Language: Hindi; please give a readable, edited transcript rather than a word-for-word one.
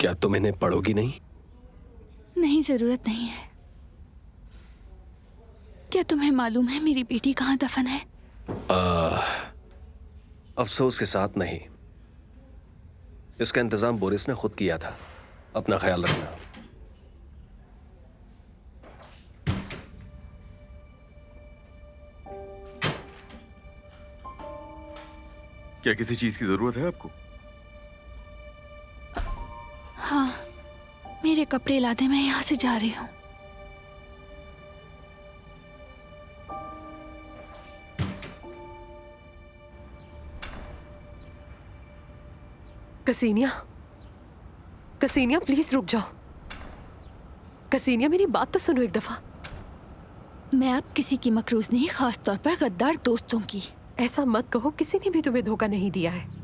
क्या तुम इन्हें पढ़ोगी नहीं? नहीं, जरूरत नहीं है। क्या तुम्हें मालूम है मेरी बेटी कहाँ दफन है? अफसोस के साथ नहीं। इसका इंतजाम बोरिस ने खुद किया था। अपना ख्याल रखना। क्या किसी चीज की जरूरत है आपको? हाँ, मेरे कपड़े ला दे, मैं यहाँ से जा रही हूँ। कसीनिया, कसीनिया प्लीज रुक जाओ। कसीनिया मेरी बात तो सुनो एक दफा। मैं अब किसी की मकरूज नहीं, खास तौर पर गद्दार दोस्तों की। ऐसा मत कहो, किसी ने भी तुम्हें धोखा नहीं दिया है।